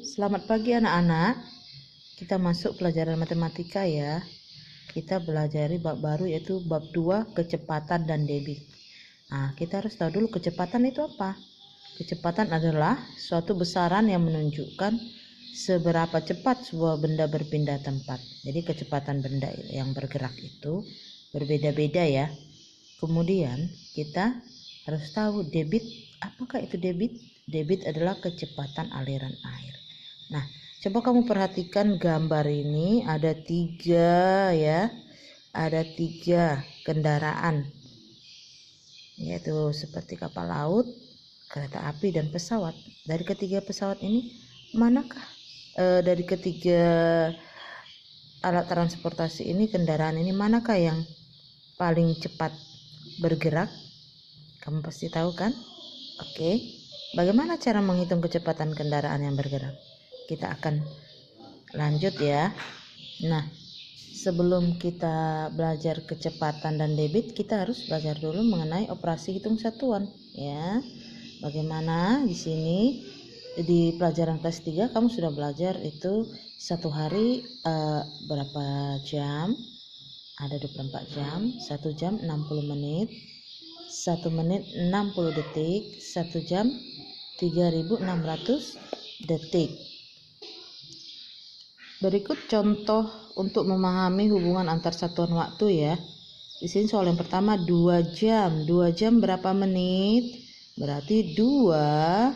selamat pagi anak-anak. Kita masuk pelajaran matematika ya. Kita belajar bab baru yaitu bab 2 kecepatan dan debit. Nah, kita harus tahu dulu kecepatan itu apa. Kecepatan adalah suatu besaran yang menunjukkan seberapa cepat sebuah benda berpindah tempat. Jadi kecepatan benda yang bergerak itu berbeda-beda ya. Kemudian kita harus tahu debit. Apakah itu debit? Debit adalah kecepatan aliran air. Nah, coba kamu perhatikan gambar ini, ada 3 ya. Ada 3 kendaraan. Yaitu seperti kapal laut, kereta api dan pesawat. Dari ketiga pesawat ini manakah dari ketiga alat transportasi ini, kendaraan ini manakah yang paling cepat bergerak? Kamu pasti tahu kan? Oke. Bagaimana cara menghitung kecepatan kendaraan yang bergerak? Kita akan lanjut ya. Nah, sebelum kita belajar kecepatan dan debit, kita harus belajar dulu mengenai operasi hitung satuan ya. Bagaimana di sini di pelajaran kelas 3 kamu sudah belajar itu satu hari berapa jam? Ada 24 jam, 1 jam 60 menit, 1 menit 60 detik, 1 jam 3600 detik. Berikut contoh untuk memahami hubungan antar satuan waktu ya. Di sini soal yang pertama 2 jam. 2 jam berapa menit? Berarti 2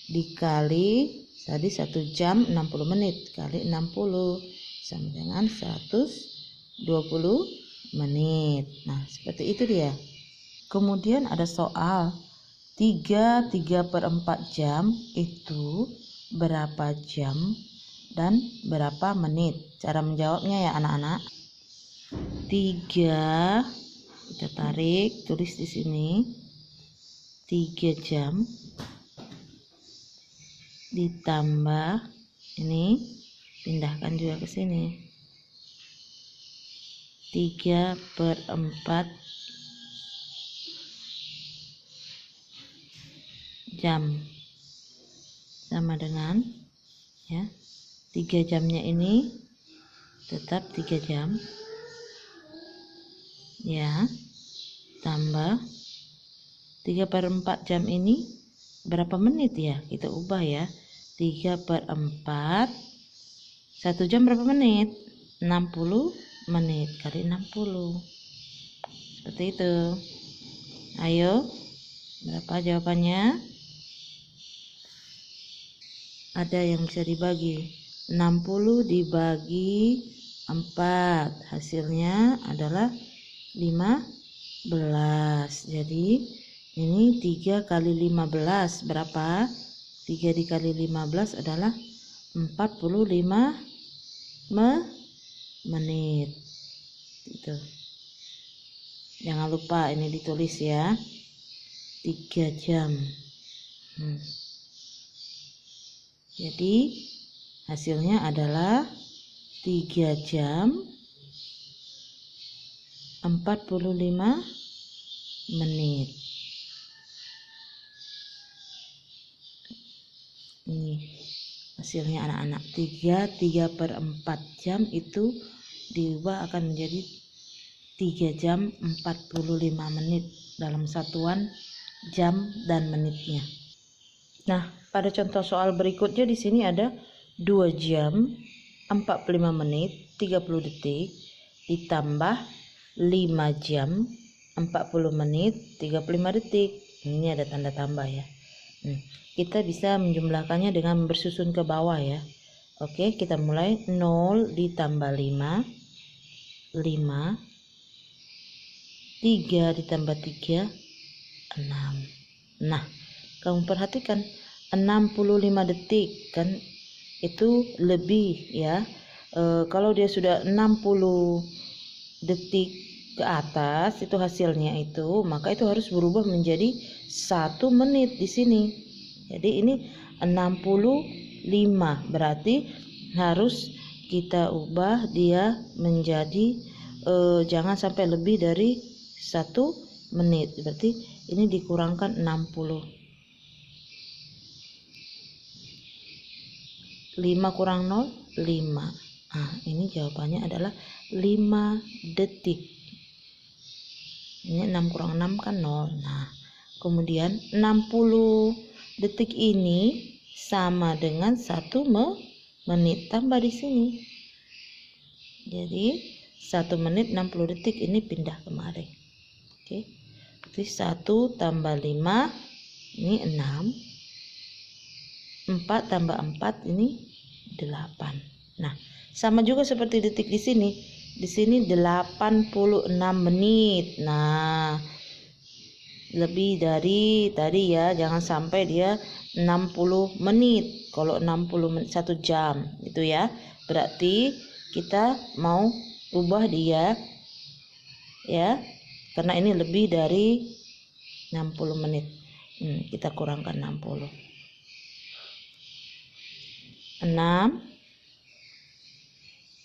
dikali tadi 1 jam 60 menit kali 60 sama dengan 120 menit. Nah, seperti itu dia. Kemudian ada soal 3/4 jam itu berapa jam dan berapa menit? Cara menjawabnya ya anak-anak. 3 kita tarik, tulis di sini. 3 jam ditambah ini, pindahkan juga ke sini. 3/4 jam sama dengan ya 3 jamnya ini tetap 3 jam ya, tambah 3/4 jam ini berapa menit ya, kita ubah ya. 3/4 1 jam berapa menit? 60 menit kali 60 seperti itu. Ayo, berapa jawabannya? Ada yang bisa dibagi, 60 dibagi 4 hasilnya adalah 15. Jadi ini 3 kali 15 berapa? 3 dikali 15 adalah 45 menit. Itu. Jangan lupa ini ditulis ya. 3 jam. Jadi hasilnya adalah 3 jam 45 menit. Ini hasilnya anak-anak. 3/4 jam itu diubah akan menjadi 3 jam 45 menit dalam satuan jam dan menitnya. Nah, pada contoh soal berikutnya di sini ada 2 jam 45 menit 30 detik ditambah 5 jam 40 menit 35 detik. Ini ada tanda tambah ya. Kita bisa menjumlahkannya dengan bersusun ke bawah ya. Oke, kita mulai 0 ditambah 5 5, 3 ditambah 3 6. Nah, kamu perhatikan 65 detik kan itu lebih ya. Kalau dia sudah 60 detik ke atas itu hasilnya itu, maka itu harus berubah menjadi 1 menit di sini. Jadi ini 65 berarti harus kita ubah dia menjadi jangan sampai lebih dari 1 menit. Berarti ini dikurangkan 60. 5 kurang 0, 5. Nah, ini jawabannya adalah 5 detik. Ini 6 kurang 6 kan 0. Nah, kemudian 60 detik ini sama dengan 1 menit. Tambah di sini. Jadi 1 menit 60 detik ini pindah kemari. Oke. Jadi 1 tambah 5 ini 6. 4 tambah 4 ini 8. Nah, sama juga seperti detik di sini. Di sini 86 menit. Nah, lebih dari tadi ya, jangan sampai dia 60 menit. Kalau 60 menit 1 jam itu ya. Berarti kita mau ubah dia ya. Karena ini lebih dari 60 menit. Kita kurangkan 60. 6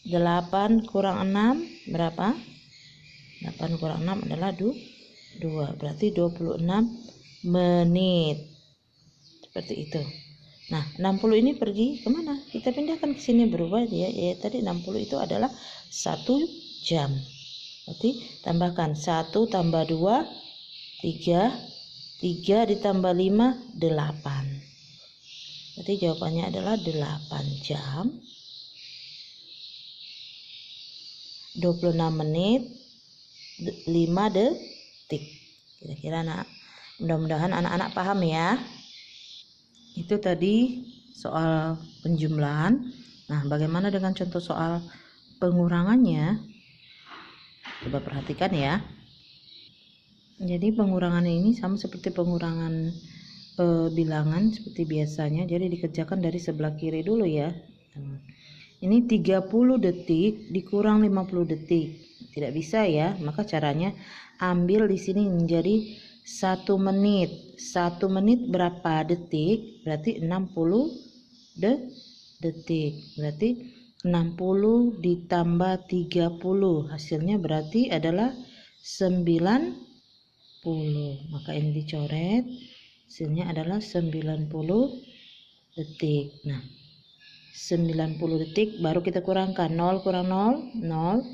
8 kurang 6 berapa? 8 kurang 6 adalah 2. Berarti 26 menit. Seperti itu. Nah, 60 ini pergi kemana? Kita pindahkan ke sini, berubah dia. Ya, tadi 60 itu adalah 1 jam. Berarti tambahkan 1 tambah 2, 3. 3 ditambah 5, 8. Berarti jawabannya adalah 8 jam 26 menit 5 detik. Kira-kira mudah-mudahan anak-anak paham ya. Itu tadi soal penjumlahan. Nah, bagaimana dengan contoh soal pengurangannya? Coba perhatikan ya. Jadi pengurangan ini sama seperti pengurangan bilangan seperti biasanya. Jadi dikerjakan dari sebelah kiri dulu ya. Ini 30 detik dikurang 50 detik. Tidak bisa ya. Maka caranya ambil di sini menjadi 1 menit. 1 menit berapa detik? Berarti 60 detik. Berarti 60 ditambah 30. Hasilnya berarti adalah 90. Maka ini dicoret. Hasilnya adalah 90 detik. Nah, 90 detik baru kita kurangkan. 0 kurang 0, 0.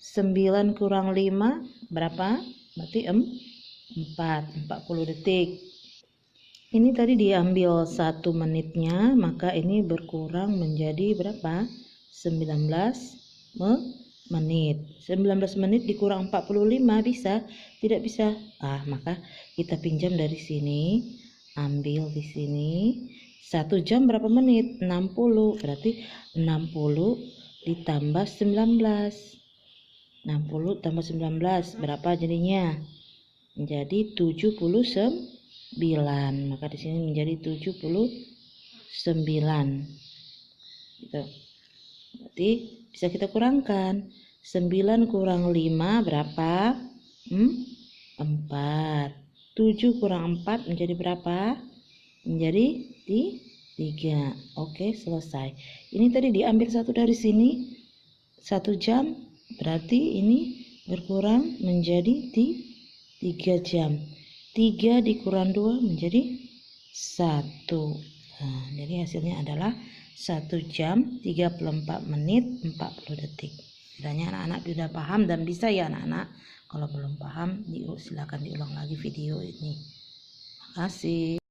9 kurang 5 berapa? Berarti 40 detik. Ini tadi diambil 1 menitnya, maka ini berkurang menjadi berapa? 19 menit. 19 menit dikurang 45 bisa? Tidak bisa. Maka kita pinjam dari sini, ambil di sini. 1 jam berapa menit? 60. Berarti 60 ditambah 19. 60 tambah 19 berapa jadinya? Menjadi 79. Maka di sini menjadi 79. Gitu. Berarti bisa kita kurangkan. 9 kurang 5 berapa? 4. 7 kurang 4 menjadi berapa? Menjadi 3. Oke, selesai. Ini tadi diambil 1 dari sini. 1 jam. Berarti ini berkurang menjadi 3 jam. 3 dikurang 2 menjadi 1. Nah, jadi hasilnya adalah 1 jam 34 menit 40 detik. Kiranya anak-anak sudah paham dan bisa ya anak-anak. Kalau belum paham, silakan diulang lagi video ini. Terima kasih.